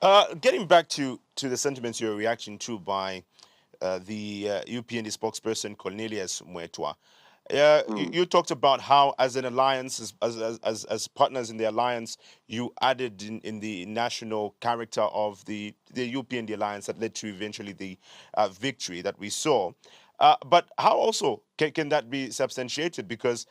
Getting back to the sentiments you're reacting to by the UPND spokesperson Cornelius Mweetwa. Mm. You talked about how, as an alliance, as partners in the alliance, you added in the national character of the UPND Alliance that led to eventually the victory that we saw. But how also can that be substantiated? Because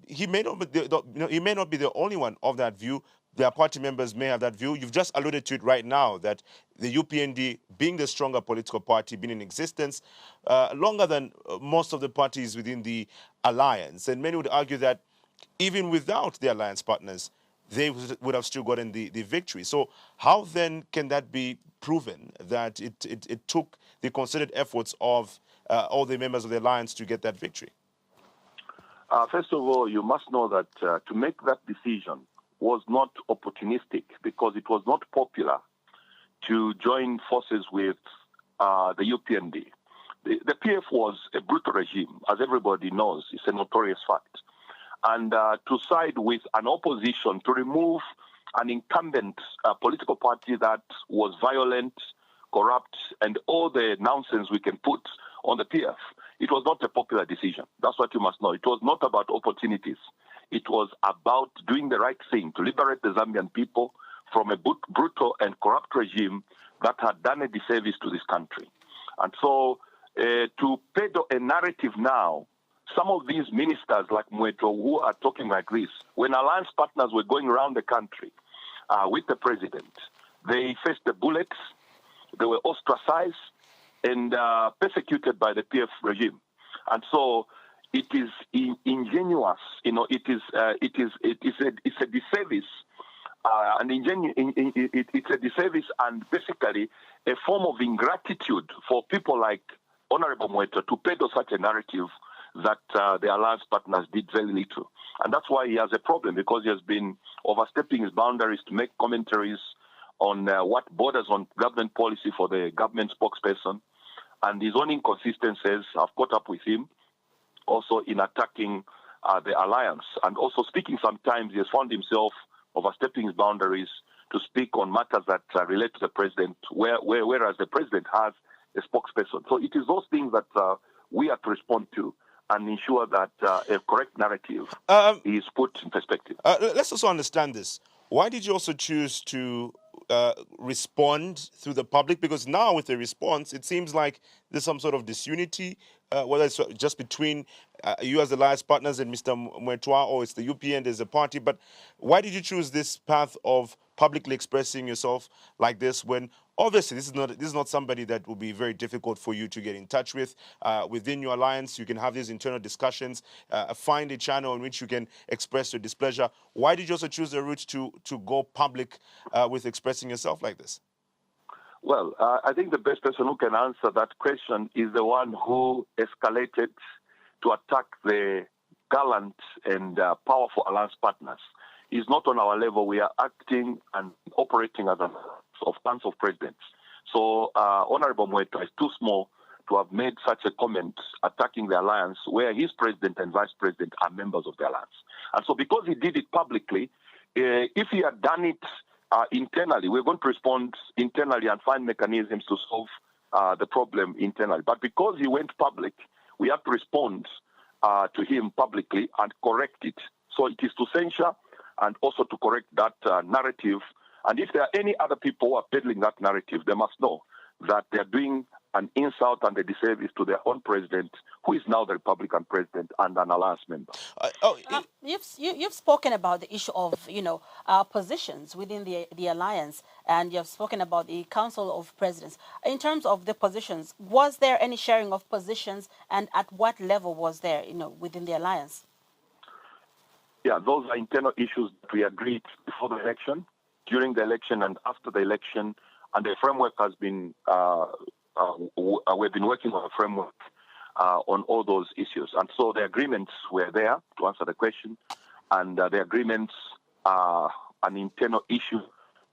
he may not be he may not be the only one of that view. Their party members may have that view. You've just alluded to it right now that the UPND, being the stronger political party, been in existence longer than most of the parties within the alliance. And many would argue that even without the alliance partners, they would have still gotten the victory. So how then can that be proven that it took the concerted efforts of all the members of the alliance to get that victory? First of all, you must know that to make that decision was not opportunistic because it was not popular to join forces with the UPND. The PF was a brutal regime, as everybody knows. It's a notorious fact. And to side with an opposition to remove an incumbent political party that was violent, corrupt, and all the nonsense we can put on the PF, it was not a popular decision. That's what you must know. It was not about opportunities. It was about doing the right thing to liberate the Zambian people from a brutal and corrupt regime that had done a disservice to this country. And so to peddle a narrative now, some of these ministers like Mweetwa who are talking like this, when alliance partners were going around the country with the president, they faced the bullets, they were ostracized and persecuted by the PF regime. And so it is ingenuous, it's a disservice, it's a disservice and basically a form of ingratitude for people like Honorable Mweetwa to peddle such a narrative that the alliance partners did very little. And that's why he has a problem, because he has been overstepping his boundaries to make commentaries on what borders on government policy for the government spokesperson. And his own inconsistencies have caught up with him, also in attacking the alliance. And also speaking sometimes, he has found himself overstepping his boundaries to speak on matters that relate to the president, whereas the president has a spokesperson. So it is those things that we have to respond to and ensure that a correct narrative is put in perspective. Let's also understand this. Why did you also choose to respond through the public? Because now with the response, it seems like there's some sort of disunity, whether it's just between you as the alliance partners and Mr. Mweetwa, or it's the UPN as a party. But why did you choose this path of publicly expressing yourself like this when obviously this is not somebody that will be very difficult for you to get in touch with within your alliance? You can have these internal discussions, find a channel in which you can express your displeasure. Why did you also choose the route to go public with expressing yourself like this? Well, I think the best person who can answer that question is the one who escalated to attack the gallant and powerful alliance partners. It's not on our level. We are acting and operating as a council of presidents. So Honorable Mweetwa is too small to have made such a comment attacking the alliance where his president and vice president are members of the alliance. And so because he did it publicly, if he had done it internally, we're going to respond internally and find mechanisms to solve the problem internally. But because he went public, we have to respond to him publicly and correct it. So it is to censure and also to correct that narrative. And if there are any other people who are peddling that narrative, they must know that they're doing an insult and a disservice to their own president, who is now the Republican president and an alliance member. You've spoken about the issue of positions within the alliance, and you've spoken about the Council of Presidents. In terms of the positions, was there any sharing of positions, and at what level was there, within the alliance? Yeah, those are internal issues that we agreed before the election, during the election, and after the election, and the framework has been. We've been working on a framework on all those issues. And so the agreements were there, to answer the question, and the agreements are an internal issue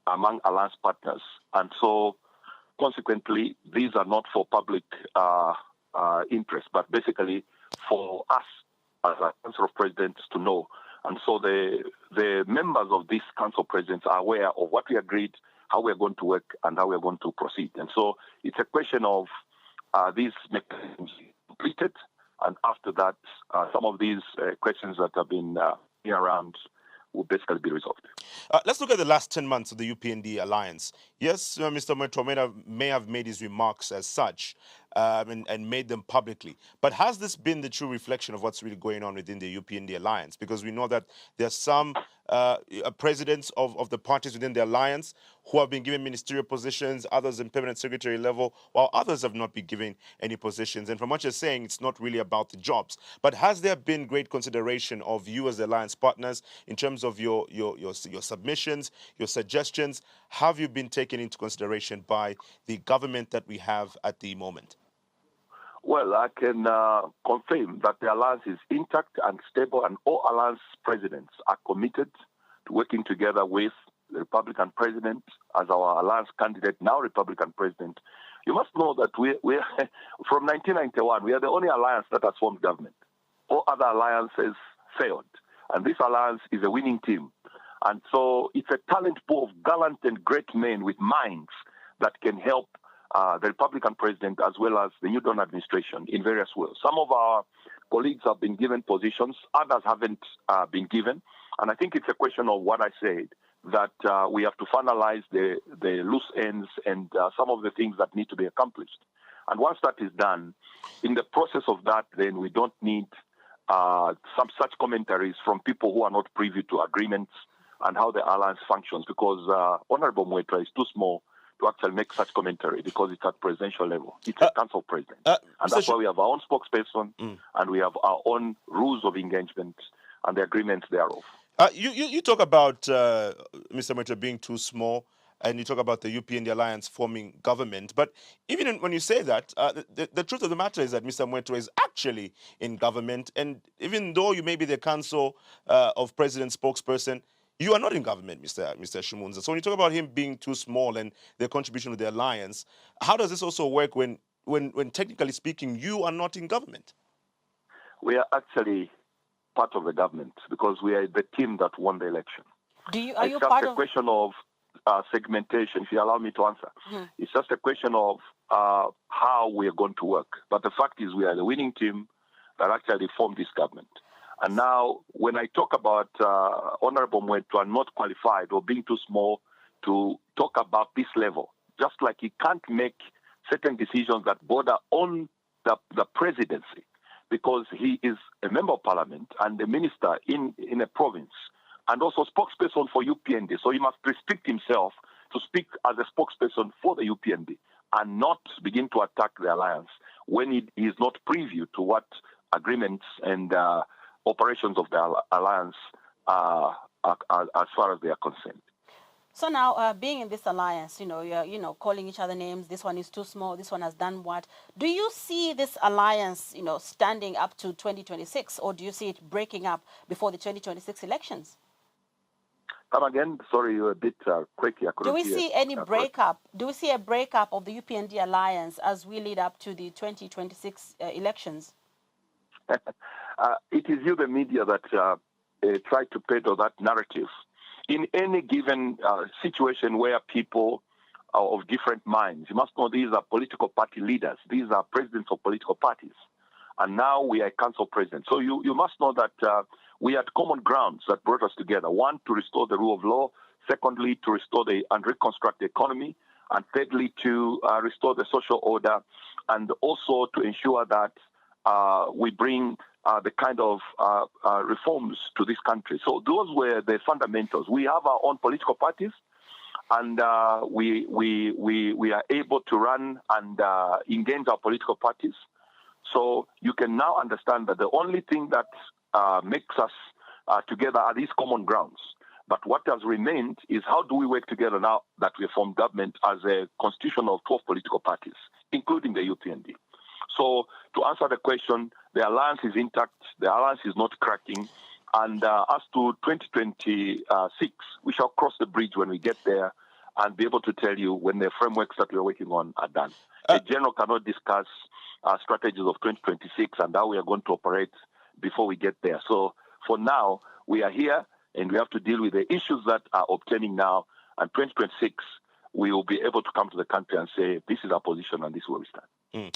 among alliance partners. And so consequently, these are not for public interest, but basically for us as a Council of Presidents to know. And so the members of this Council of Presidents are aware of what we agreed how we're going to work and how we're going to proceed. And so it's a question of these mechanisms completed, and after that, some of these questions that have been here around will basically be resolved. Let's look at the last 10 months of the UPND Alliance. Yes, Mr. Mweetwa may have made his remarks as such and made them publicly. But has this been the true reflection of what's really going on within the UPND Alliance? Because we know that there are some presidents of the parties within the Alliance who have been given ministerial positions, others in permanent secretary level, while others have not been given any positions. And from what you're saying, it's not really about the jobs. But has there been great consideration of you as the Alliance partners in terms of your submissions, your suggestions? Have you been taken into consideration by the government that we have at the moment? Well, I can confirm that the alliance is intact and stable, and all alliance presidents are committed to working together with the Republican president as our alliance candidate, now Republican president. You must know that we're from 1991, we are the only alliance that has formed government. All other alliances failed, and this alliance is a winning team. And so it's a talent pool of gallant and great men with minds that can help the Republican president as well as the New Dawn administration in various ways. Some of our colleagues have been given positions, others haven't been given. And I think it's a question of what I said, that we have to finalize the loose ends and some of the things that need to be accomplished. And once that is done, in the process of that, then we don't need some such commentaries from people who are not privy to agreements and how the alliance functions, because Honorable Mweetwa is too small to actually make such commentary because it's at presidential level. It's a council president. And that's why we have our own spokesperson and we have our own rules of engagement and the agreements thereof. You talk about Mr. Mweetwa being too small, and you talk about the UPND Alliance forming government. But even when you say that, the truth of the matter is that Mr. Mweetwa is actually in government. And even though you may be the Council of President spokesperson, you are not in government, Mr. Shimunza. So when you talk about him being too small and their contribution to the alliance, how does this also work when technically speaking, you are not in government? We are actually part of the government because we are the team that won the election. Are you part of... It's just a question of segmentation, if you allow me to answer. It's just a question of how we are going to work. But the fact is we are the winning team that actually formed this government. And now, when I talk about Honorable Mweetwa not qualified or being too small to talk about this level, just like he can't make certain decisions that border on the presidency, because he is a member of parliament and a minister in a province, and also spokesperson for UPND. So he must restrict himself to speak as a spokesperson for the UPND and not begin to attack the alliance when he is not privy to what agreements and operations of the alliance as far as they are concerned. So now, being in this alliance, you're calling each other names. This one is too small. This one has done what? Do you see this alliance, standing up to 2026, or do you see it breaking up before the 2026 elections? Come again. Sorry, you're a bit quick. Do we see any breakup? Do we see a breakup of the UPND alliance as we lead up to the 2026 elections? It is you, the media, that try to peddle that narrative. In any given situation where people are of different minds, you must know these are political party leaders. These are presidents of political parties. And now we are council president. So you must know that we had common grounds that brought us together. One, to restore the rule of law. Secondly, to restore and reconstruct the economy. And thirdly, to restore the social order. And also to ensure that we bring the kind of reforms to this country. So those were the fundamentals. We have our own political parties, and we are able to run and engage our political parties. So you can now understand that the only thing that makes us together are these common grounds. But what has remained is how do we work together now that we have formed government as a constitution of 12 political parties, including the UPND. So to answer the question, the alliance is intact, the alliance is not cracking, and as to 2026, we shall cross the bridge when we get there and be able to tell you when the frameworks that we're working on are done. The general cannot discuss strategies of 2026 and how we are going to operate before we get there. So for now, we are here and we have to deal with the issues that are obtaining now, and 2026 we will be able to come to the country and say, this is our position and this is where we stand.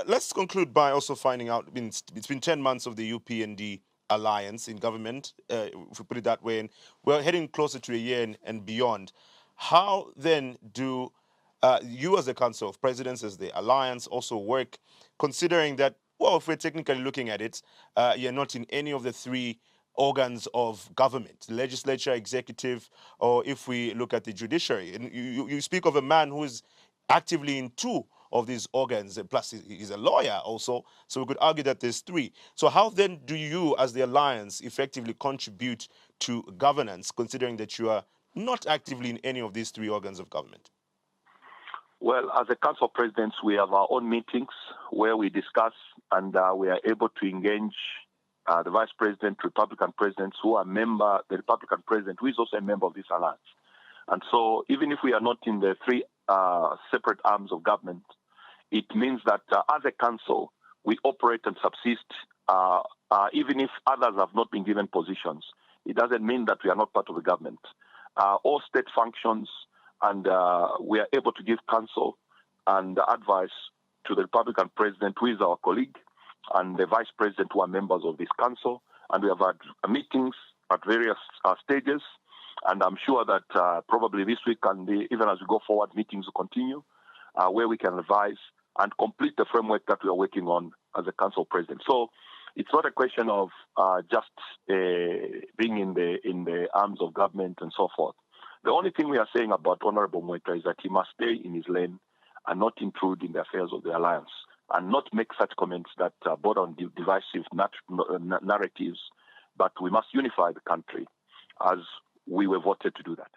Let's conclude by also finding out, it's been 10 months of the UPND Alliance in government, if we put it that way, and we're heading closer to a year and beyond. How then do you as the Council of Presidents, as the Alliance, also work, considering that, well, if we're technically looking at it, you're not in any of the three organs of government, legislature, executive, or if we look at the judiciary. And you speak of a man who is actively in two of these organs, and plus he's a lawyer also, so we could argue that there's three. So how then do you, as the Alliance, effectively contribute to governance, considering that you are not actively in any of these three organs of government? Well, as a Council of Presidents, we have our own meetings where we discuss and we are able to engage the Vice President, Republican Presidents who are the Republican President who is also a member of this alliance. And so even if we are not in the three separate arms of government, it means that as a council, we operate and subsist even if others have not been given positions. It doesn't mean that we are not part of the government. All state functions, and we are able to give counsel and advice to the Republican President, who is our colleague, and the Vice President, who are members of this council. And we have had meetings at various stages. And I'm sure that probably this week and even as we go forward, meetings will continue where we can advise and complete the framework that we are working on as a Council President. So it's not a question of just being in the arms of government and so forth. The only thing we are saying about Honorable Mweetwa is that he must stay in his lane and not intrude in the affairs of the alliance and not make such comments that border on divisive narratives, but we must unify the country as we were voted to do that.